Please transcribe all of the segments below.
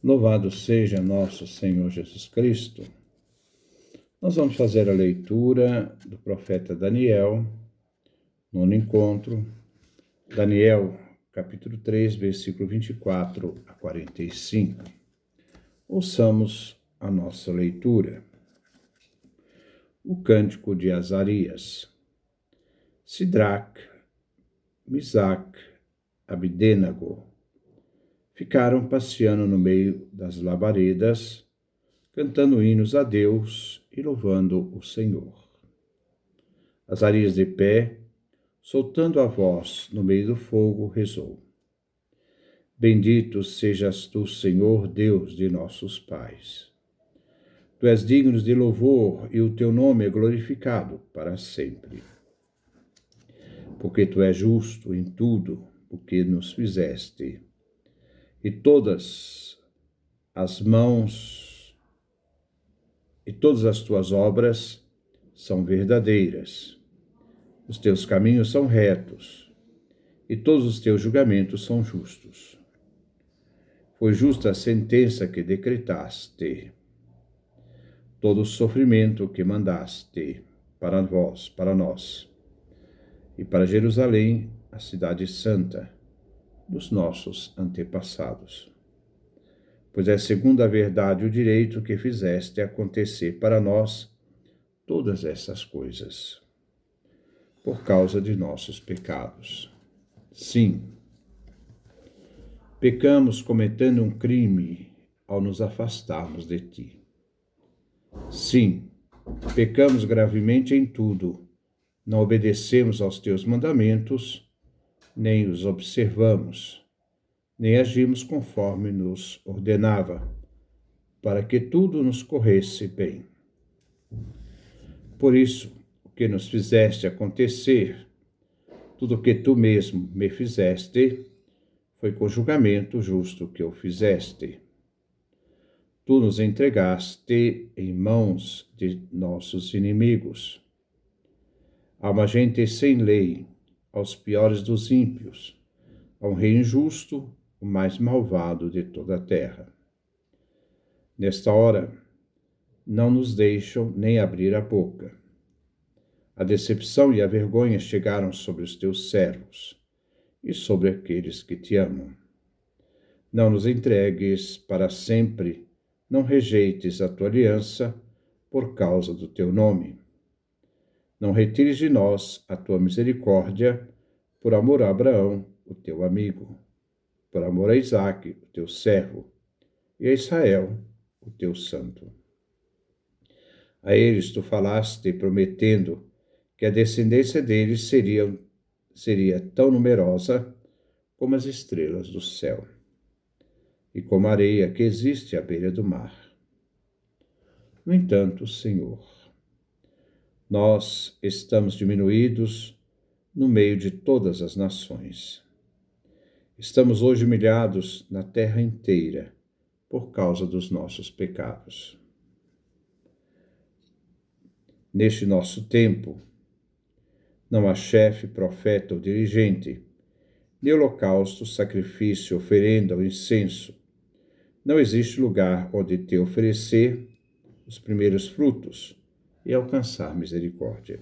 Louvado seja nosso Senhor Jesus Cristo. Nós vamos fazer a leitura do profeta Daniel, nono encontro, Daniel, capítulo 3, versículo 24 a 45. Ouçamos a nossa leitura. O cântico de Azarias. Sidraque, Misaque, Abdênago ficaram passeando no meio das labaredas, cantando hinos a Deus e louvando o Senhor. Azarias de pé, soltando a voz no meio do fogo, rezou: Bendito sejas tu, Senhor, Deus de nossos pais. Tu és digno de louvor e o teu nome é glorificado para sempre. Porque tu és justo em tudo o que nos fizeste, e todas as tuas obras são verdadeiras. Os teus caminhos são retos, e todos os teus julgamentos são justos. Foi justa a sentença que decretaste, todo o sofrimento que mandaste para nós, e para Jerusalém, a cidade santa dos nossos antepassados. Pois é segundo a verdade e o direito que fizeste acontecer para nós todas essas coisas, por causa de nossos pecados. Sim, pecamos cometendo um crime ao nos afastarmos de ti. Sim, pecamos gravemente em tudo, não obedecemos aos teus mandamentos, nem os observamos, nem agimos conforme nos ordenava, para que tudo nos corresse bem. Por isso, o que nos fizeste acontecer, tudo o que tu mesmo me fizeste, foi com julgamento justo que o fizeste. Tu nos entregaste em mãos de nossos inimigos, a uma gente sem lei, aos piores dos ímpios, a um rei injusto, o mais malvado de toda a terra. Nesta hora, não nos deixam nem abrir a boca. A decepção e a vergonha chegaram sobre os teus servos e sobre aqueles que te amam. Não nos entregues para sempre, não rejeites a tua aliança por causa do teu nome. Não retires de nós a tua misericórdia, por amor a Abraão, o teu amigo, por amor a Isaque, o teu servo, e a Israel, o teu santo. A eles tu falaste, prometendo que a descendência deles seria tão numerosa como as estrelas do céu, e como a areia que existe à beira do mar. No entanto, Senhor, nós estamos diminuídos no meio de todas as nações. Estamos hoje humilhados na terra inteira por causa dos nossos pecados. Neste nosso tempo, não há chefe, profeta ou dirigente, nem holocausto, sacrifício, oferenda ou incenso. Não existe lugar onde te oferecer os primeiros frutos e alcançar misericórdia.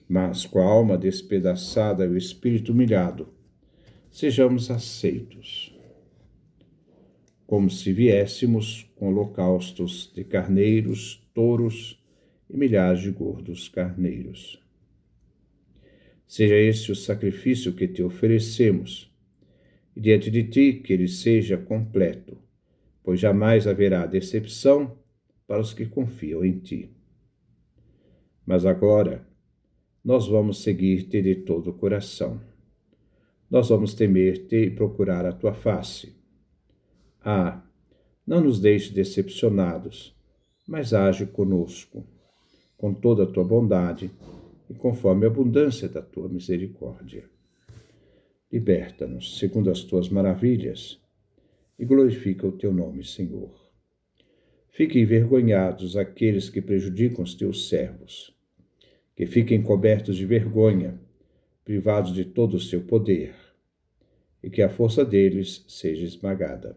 Mas com a alma despedaçada e o espírito humilhado, sejamos aceitos, como se viéssemos com holocaustos de carneiros, touros e milhares de gordos carneiros. Seja esse o sacrifício que te oferecemos, e diante de ti que ele seja completo, pois jamais haverá decepção para os que confiam em ti. Mas agora, nós vamos seguir-te de todo o coração. Nós vamos temer-te e procurar a tua face. Não nos deixe decepcionados, mas age conosco, com toda a tua bondade e conforme a abundância da tua misericórdia. Liberta-nos segundo as tuas maravilhas e glorifica o teu nome, Senhor. Fiquem envergonhados aqueles que prejudicam os teus servos, que fiquem cobertos de vergonha, privados de todo o seu poder, e que a força deles seja esmagada.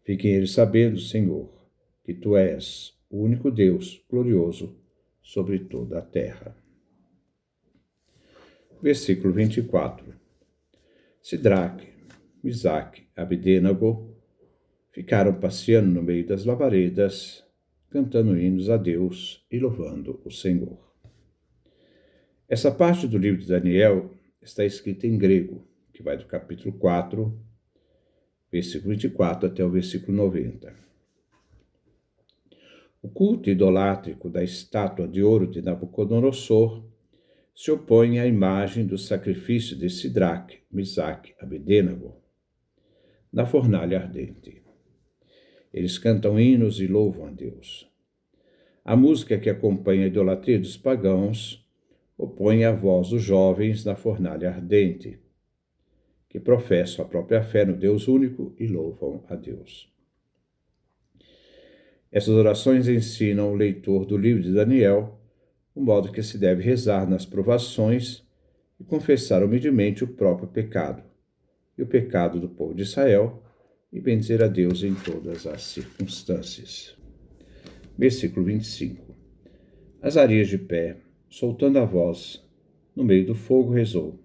Fiquem eles sabendo, Senhor, que Tu és o único Deus glorioso sobre toda a terra. Versículo 24. Sidraque, Misaque e Abdênago ficaram passeando no meio das labaredas, cantando hinos a Deus e louvando o Senhor. Essa parte do livro de Daniel está escrita em grego, que vai do capítulo 4, versículo 24 até o versículo 90. O culto idolátrico da estátua de ouro de Nabucodonosor se opõe à imagem do sacrifício de Sidraque, Misaque e Abdênago na fornalha ardente. Eles cantam hinos e louvam a Deus. A música que acompanha a idolatria dos pagãos opõe a voz dos jovens na fornalha ardente, que professam a própria fé no Deus único e louvam a Deus. Essas orações ensinam o leitor do livro de Daniel o modo que se deve rezar nas provações e confessar humildemente o próprio pecado e o pecado do povo de Israel e bendizer a Deus em todas as circunstâncias. Versículo 25. Azarias de pé, soltando a voz, no meio do fogo rezou.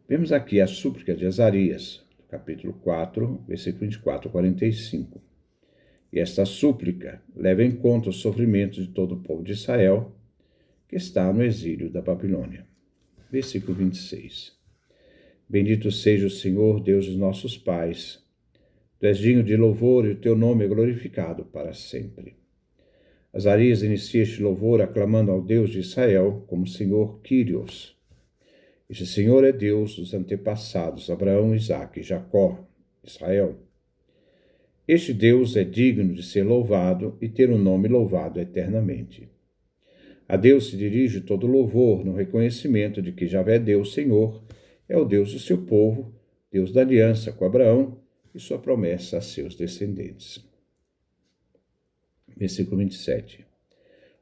Vemos aqui a súplica de Azarias, capítulo 4, versículo 24 a 45. E esta súplica leva em conta os sofrimentos de todo o povo de Israel, que está no exílio da Babilônia. Versículo 26. Bendito seja o Senhor, Deus dos nossos pais. Tu és digno de louvor e o teu nome é glorificado para sempre. Azarias inicia este louvor aclamando ao Deus de Israel como Senhor Kyrios. Este Senhor é Deus dos antepassados, Abraão, Isaque e Jacó, Israel. Este Deus é digno de ser louvado e ter o nome louvado eternamente. A Deus se dirige todo louvor no reconhecimento de que Javé Deus, Senhor, é o Deus do seu povo, Deus da aliança com Abraão e sua promessa a seus descendentes. Versículo 27.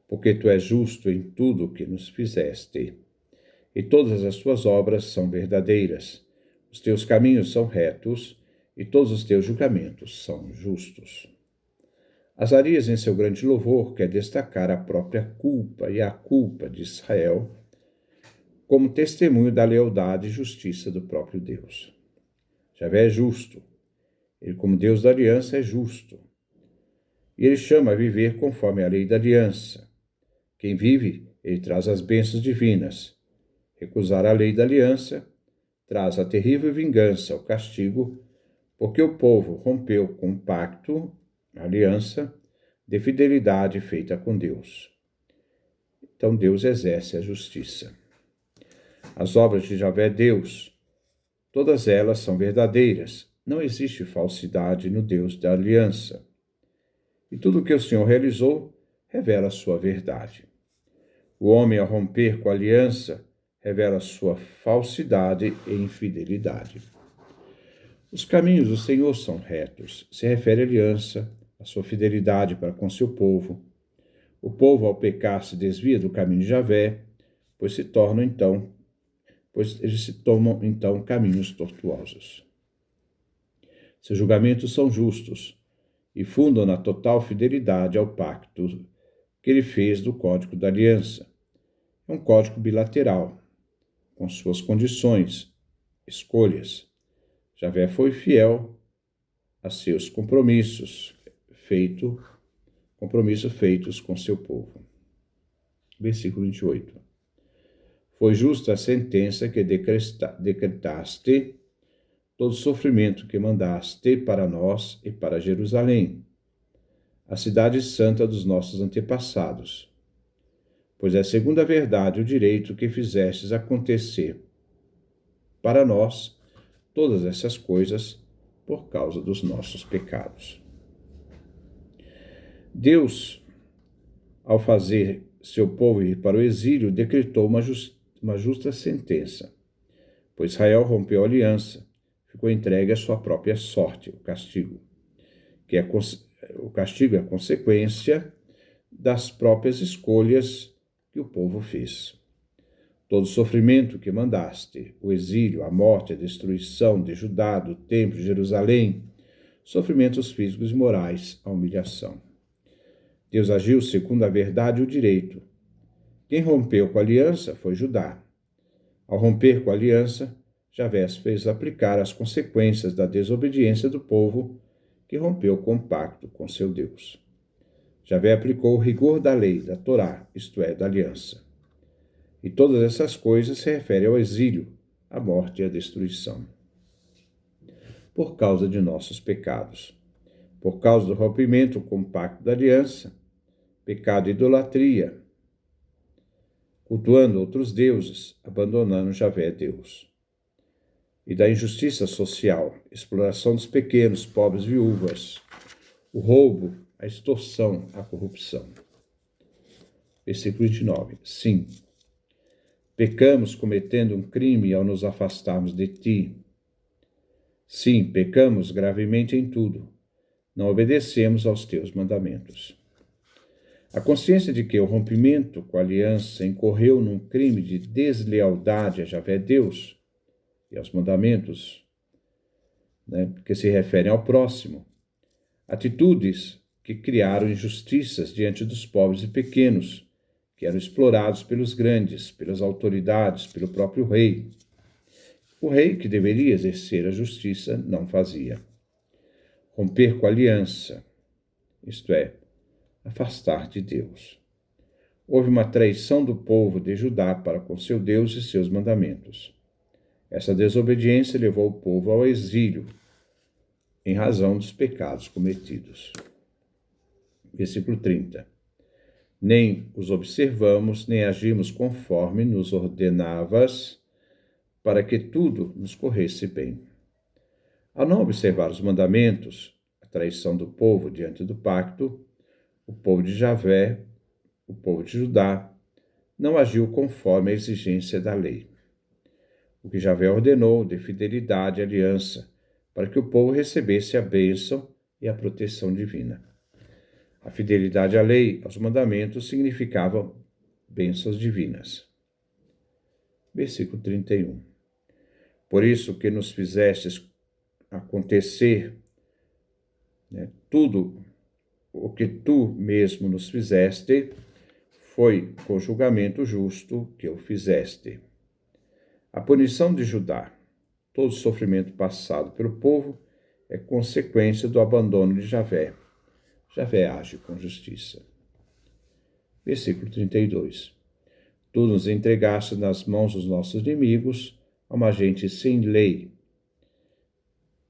Porque tu és justo em tudo o que nos fizeste, e todas as tuas obras são verdadeiras, os teus caminhos são retos, e todos os teus julgamentos são justos. Azarias, em seu grande louvor, quer destacar a própria culpa e a culpa de Israel como testemunho da lealdade e justiça do próprio Deus. Javé é justo. Ele, como Deus da aliança, é justo. E ele chama a viver conforme a lei da aliança. Quem vive, ele traz as bênçãos divinas. Recusar a lei da aliança traz a terrível vingança, o castigo, porque o povo rompeu com o pacto, a aliança, de fidelidade feita com Deus. Então Deus exerce a justiça. As obras de Javé Deus, todas elas são verdadeiras. Não existe falsidade no Deus da aliança. E tudo o que o Senhor realizou revela a sua verdade. O homem, ao romper com a aliança, revela sua falsidade e infidelidade. Os caminhos do Senhor são retos. Se refere à aliança, à sua fidelidade para com seu povo. O povo, ao pecar, se desvia do caminho de Javé, pois eles se tomam então caminhos tortuosos. Seus julgamentos são justos e fundam na total fidelidade ao pacto que ele fez do Código da Aliança. É um código bilateral, com suas condições, escolhas. Javé foi fiel a seus compromissos feitos com seu povo. Versículo 28. Foi justa a sentença que decretaste, todo o sofrimento que mandaste para nós e para Jerusalém, a cidade santa dos nossos antepassados. Pois é segundo a verdade o direito que fizestes acontecer para nós todas essas coisas por causa dos nossos pecados. Deus, ao fazer seu povo ir para o exílio, decretou uma justa sentença, pois Israel rompeu a aliança, ficou entregue à sua própria sorte, o castigo. O castigo é a consequência das próprias escolhas que o povo fez. todo o sofrimento que mandaste, o exílio, a morte, a destruição de Judá, do templo de Jerusalém, sofrimentos físicos e morais, a humilhação. Deus agiu segundo a verdade e o direito. Quem rompeu com a aliança foi Judá. Ao romper com a aliança, Javé fez aplicar as consequências da desobediência do povo que rompeu com o pacto com seu Deus. Javé aplicou o rigor da lei, da Torá, isto é, da aliança. E todas essas coisas se referem ao exílio, à morte e à destruição. Por causa de nossos pecados. Por causa do rompimento com o pacto da aliança, pecado e idolatria, cultuando outros deuses, abandonando Javé Deus. E da injustiça social, exploração dos pequenos, pobres, viúvas, o roubo, a extorsão, a corrupção. Versículo 29. Sim, pecamos cometendo um crime ao nos afastarmos de ti. Sim, pecamos gravemente em tudo. Não obedecemos aos teus mandamentos. A consciência de que o rompimento com a aliança incorreu num crime de deslealdade a Javé Deus e aos mandamentos, que se referem ao próximo, atitudes que criaram injustiças diante dos pobres e pequenos, que eram explorados pelos grandes, pelas autoridades, pelo próprio rei. O rei, que deveria exercer a justiça, não fazia. Romper com a aliança, isto é, afastar de Deus. Houve uma traição do povo de Judá para com seu Deus e seus mandamentos. Essa desobediência levou o povo ao exílio, em razão dos pecados cometidos. Versículo 30. Nem os observamos, nem agimos conforme nos ordenavas, para que tudo nos corresse bem. Ao não observar os mandamentos, a traição do povo diante do pacto, o povo de Javé, o povo de Judá, não agiu conforme a exigência da lei. O que Javé ordenou de fidelidade à aliança, para que o povo recebesse a bênção e a proteção divina. A fidelidade à lei, aos mandamentos, significava bênçãos divinas. Versículo 31. Por isso que nos fizestes acontecer, tudo o que tu mesmo nos fizeste, foi com julgamento justo que o fizeste. A punição de Judá, todo o sofrimento passado pelo povo, é consequência do abandono de Javé. Javé age com justiça. Versículo 32. Tu nos entregaste nas mãos dos nossos inimigos, a uma gente sem lei,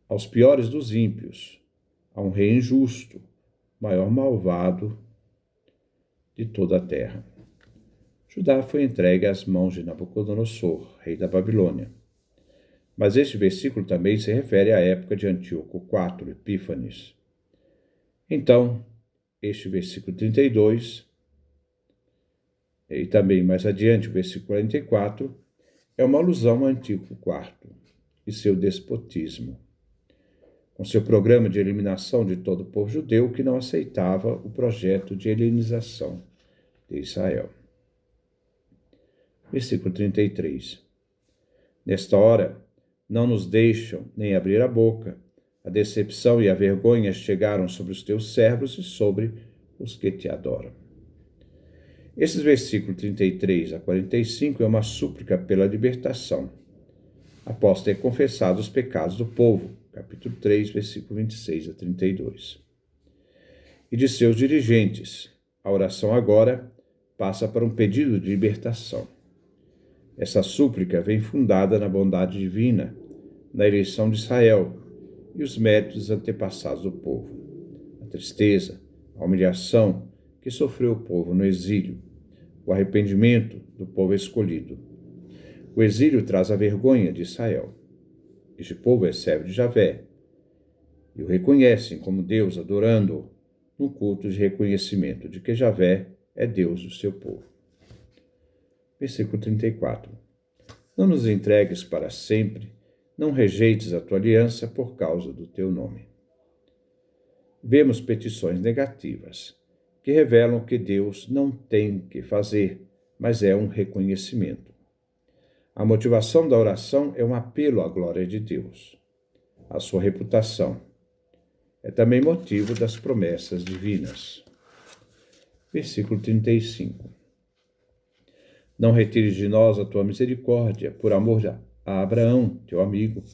aos piores dos ímpios, a um rei injusto, maior malvado de toda a terra. Judá foi entregue às mãos de Nabucodonosor, rei da Babilônia. Mas este versículo também se refere à época de Antíoco IV, Epífanes. Então, este versículo 32, e também mais adiante o versículo 44, é uma alusão a Antíoco IV e seu despotismo, com seu programa de eliminação de todo o povo judeu que não aceitava o projeto de helenização de Israel. Versículo 33. Nesta hora, não nos deixam nem abrir a boca. A decepção e a vergonha chegaram sobre os teus servos e sobre os que te adoram. Esses versículos 33 a 45 é uma súplica pela libertação, após ter confessado os pecados do povo, capítulo 3, versículo 26 a 32. E de seus dirigentes, a oração agora passa para um pedido de libertação. Essa súplica vem fundada na bondade divina, na eleição de Israel e os méritos antepassados do povo, a tristeza, a humilhação que sofreu o povo no exílio, o arrependimento do povo escolhido. O exílio traz a vergonha de Israel. Este povo é servo de Javé e o reconhecem como Deus, adorando-o num culto de reconhecimento de que Javé é Deus do seu povo. Versículo 34. Não nos entregues para sempre, não rejeites a tua aliança por causa do teu nome. Vemos petições negativas, que revelam que Deus não tem que fazer, mas é um reconhecimento. A motivação da oração é um apelo à glória de Deus, à sua reputação. É também motivo das promessas divinas. Versículo 35. Não retires de nós a tua misericórdia, por amor a Abraão, teu amigo,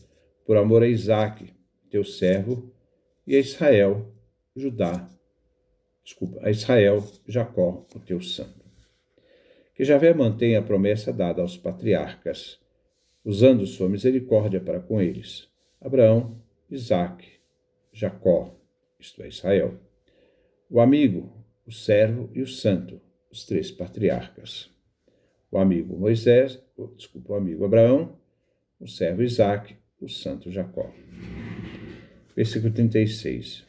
por amor a Isaque, teu servo, e a Israel, Jacó, o teu santo. Que Javé mantenha a promessa dada aos patriarcas, usando sua misericórdia para com eles, Abraão, Isaque, Jacó, isto é, Israel, o amigo, o servo e o santo, os 3 patriarcas. O amigo Abraão, o servo Isaque, o santo Jacó. Versículo 36.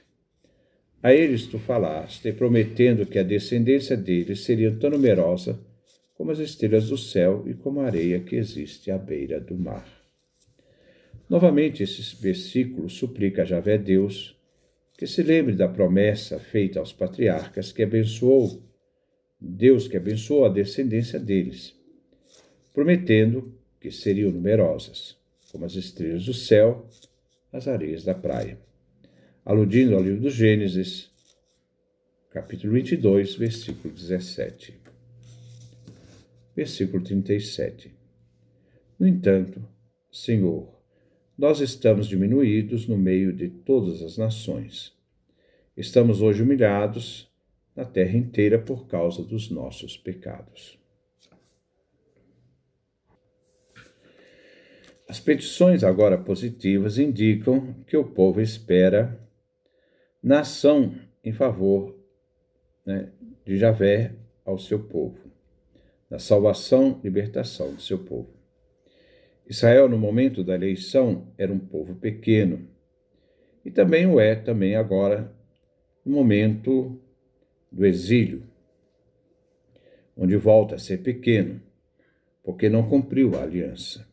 A eles tu falaste, prometendo que a descendência deles seria tão numerosa como as estrelas do céu e como a areia que existe à beira do mar. Novamente, esse versículo suplica a Javé Deus que se lembre da promessa feita aos patriarcas Deus que abençoou a descendência deles, prometendo que seriam numerosas, como as estrelas do céu, as areias da praia. Aludindo ao livro do Gênesis, capítulo 22, versículo 17. Versículo 37. No entanto, Senhor, nós estamos diminuídos no meio de todas as nações. Estamos hoje humilhados na terra inteira por causa dos nossos pecados. As petições agora positivas indicam que o povo espera na ação em favor de Javé ao seu povo, na salvação e libertação do seu povo. Israel, no momento da eleição, era um povo pequeno, e também o é agora no momento do exílio, onde volta a ser pequeno, porque não cumpriu a aliança.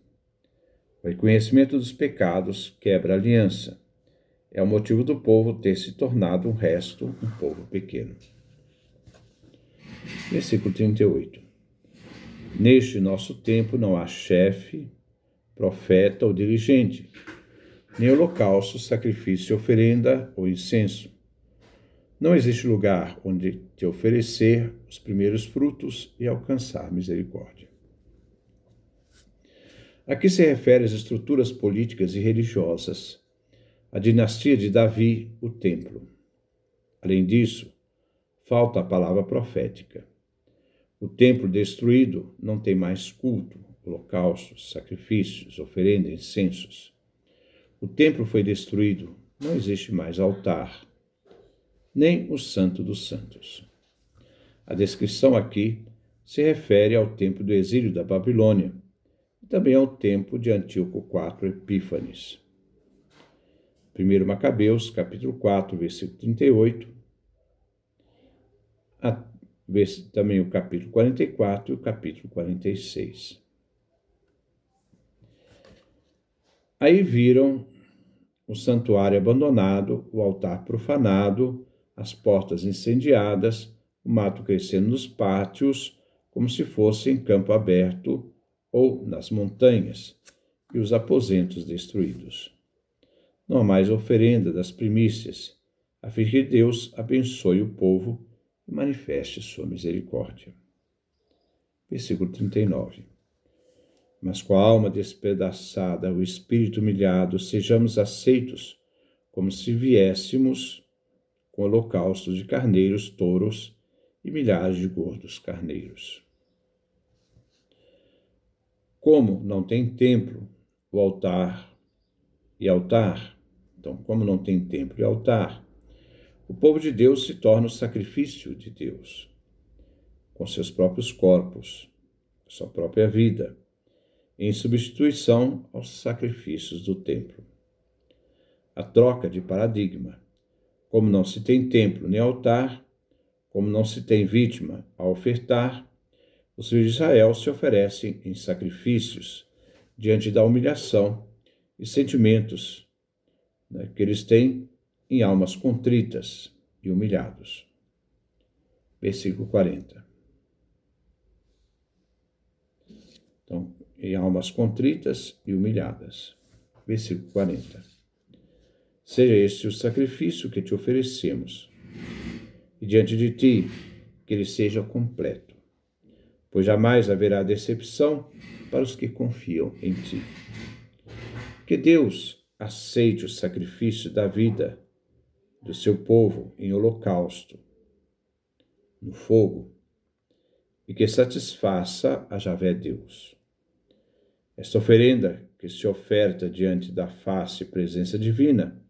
O reconhecimento dos pecados quebra a aliança. É o motivo do povo ter se tornado um povo pequeno. Versículo 38. Neste nosso tempo não há chefe, profeta ou dirigente, nem holocausto, sacrifício, oferenda ou incenso. Não existe lugar onde te oferecer os primeiros frutos e alcançar misericórdia. Aqui se refere às estruturas políticas e religiosas, a dinastia de Davi, o templo. Além disso, falta a palavra profética. O templo destruído não tem mais culto, holocaustos, sacrifícios, oferenda, incensos. O templo foi destruído, não existe mais altar, nem o Santo dos Santos. A descrição aqui se refere ao tempo do exílio da Babilônia e também ao tempo de Antíoco IV Epífanes. 1 Macabeus, capítulo 4, versículo 38, também o capítulo 44 e o capítulo 46. Aí viram o santuário abandonado, o altar profanado, as portas incendiadas, o mato crescendo nos pátios, como se fosse em campo aberto ou nas montanhas, e os aposentos destruídos. Não há mais oferenda das primícias, a fim que Deus abençoe o povo e manifeste sua misericórdia. Versículo 39. Mas com a alma despedaçada, o espírito humilhado, sejamos aceitos, como se viéssemos com holocaustos de carneiros, touros e milhares de gordos carneiros. Como não tem templo, o altar, então, como não tem templo e altar, o povo de Deus se torna o sacrifício de Deus, com seus próprios corpos, sua própria vida, em substituição aos sacrifícios do templo. A troca de paradigma. Como não se tem templo nem altar, como não se tem vítima a ofertar, os filhos de Israel se oferecem em sacrifícios diante da humilhação e sentimentos que eles têm em almas contritas e humilhados. Versículo 40. Então, em almas contritas e humilhadas. Versículo 40. Seja este o sacrifício que te oferecemos, e diante de ti que ele seja completo, pois jamais haverá decepção para os que confiam em ti. Que Deus aceite o sacrifício da vida do seu povo em holocausto, no fogo, e que satisfaça a Javé Deus. Esta oferenda que se oferta diante da face e presença divina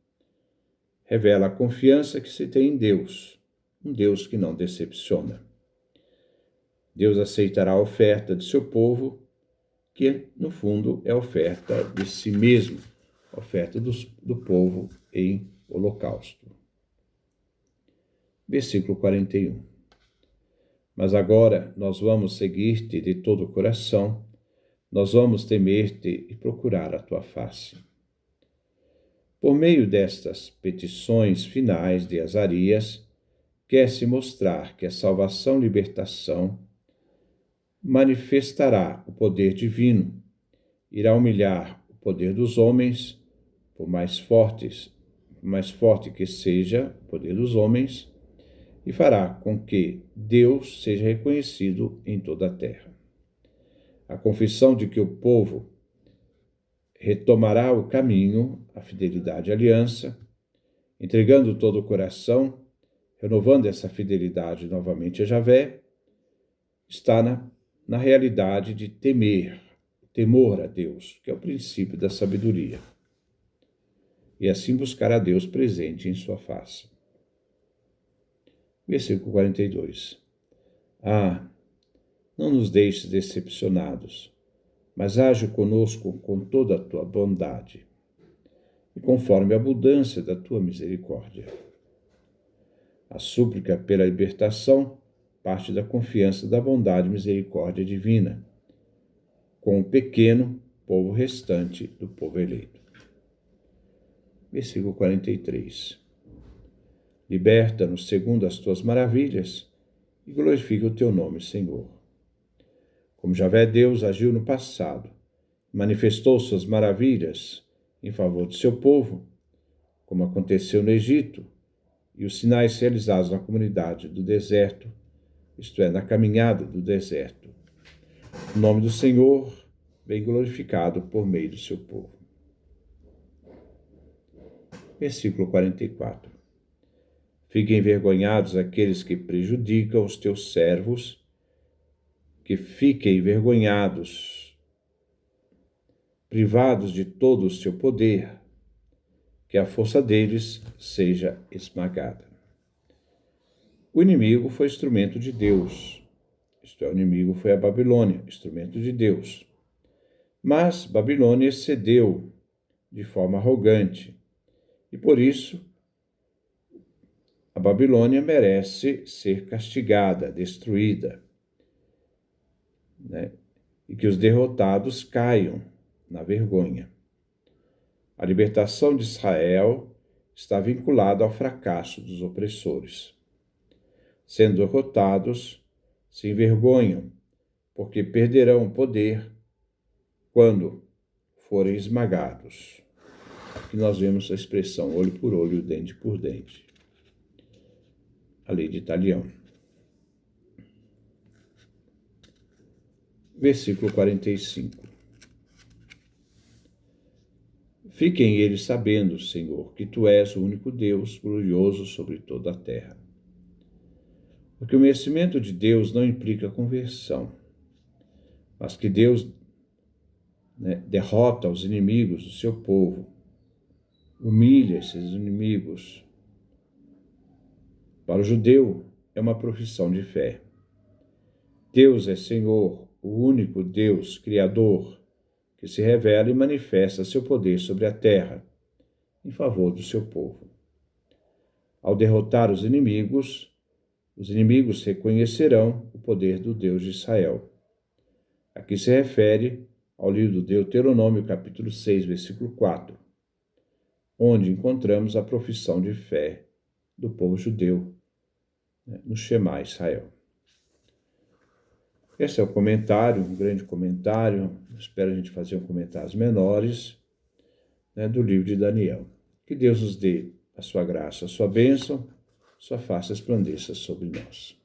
revela a confiança que se tem em Deus, um Deus que não decepciona. Deus aceitará a oferta de seu povo, que no fundo é a oferta de si mesmo, a oferta do povo em holocausto. Versículo 41. Mas agora nós vamos seguir-te de todo o coração, nós vamos temer-te e procurar a tua face. Por meio destas petições finais de Azarias, quer-se mostrar que a salvação e libertação manifestará o poder divino, irá humilhar o poder dos homens, por mais forte que seja o poder dos homens, e fará com que Deus seja reconhecido em toda a terra. A confissão de que o povo retomará o caminho, a fidelidade à aliança, entregando todo o coração, renovando essa fidelidade novamente a Javé, está na realidade de temor a Deus, que é o princípio da sabedoria, e assim buscar a Deus presente em sua face. Versículo 42. Não nos deixes decepcionados, mas age conosco com toda a tua bondade, e conforme a abundância da tua misericórdia. A súplica pela libertação parte da confiança da bondade e misericórdia divina, com o pequeno povo restante do povo eleito. Versículo 43. Liberta-nos segundo as tuas maravilhas e glorifica o teu nome, Senhor. Como Javé Deus agiu no passado, manifestou suas maravilhas em favor do seu povo, como aconteceu no Egito, e os sinais realizados na comunidade do deserto, isto é, na caminhada do deserto. O nome do Senhor vem glorificado por meio do seu povo. Versículo 44. Fiquem envergonhados aqueles que prejudicam os teus servos, que fiquem envergonhados, privados de todo o seu poder, que a força deles seja esmagada. O inimigo foi instrumento de Deus, isto é, o inimigo foi a Babilônia, instrumento de Deus. Mas Babilônia cedeu de forma arrogante, e por isso a Babilônia merece ser castigada, destruída, e que os derrotados caiam na vergonha. A libertação de Israel está vinculada ao fracasso dos opressores. Sendo derrotados, se envergonham, porque perderão o poder quando forem esmagados. Aqui nós vemos a expressão olho por olho, dente por dente. A lei de Talião. Versículo 45. Fiquem eles sabendo, Senhor, que Tu és o único Deus glorioso sobre toda a terra. Porque o conhecimento de Deus não implica conversão, mas que Deus derrota os inimigos do seu povo, humilha esses inimigos. Para o judeu, é uma profissão de fé. Deus é Senhor, o único Deus, Criador, que se revela e manifesta seu poder sobre a terra, em favor do seu povo. Ao derrotar os inimigos reconhecerão o poder do Deus de Israel. Aqui se refere ao livro do Deuteronômio, capítulo 6, versículo 4, onde encontramos a profissão de fé do povo judeu no Shema Israel. Esse é o comentário, um grande comentário. Espero a gente fazer comentários menores, né, do livro de Daniel. Que Deus nos dê a sua graça, a sua bênção, sua face resplandeça sobre nós.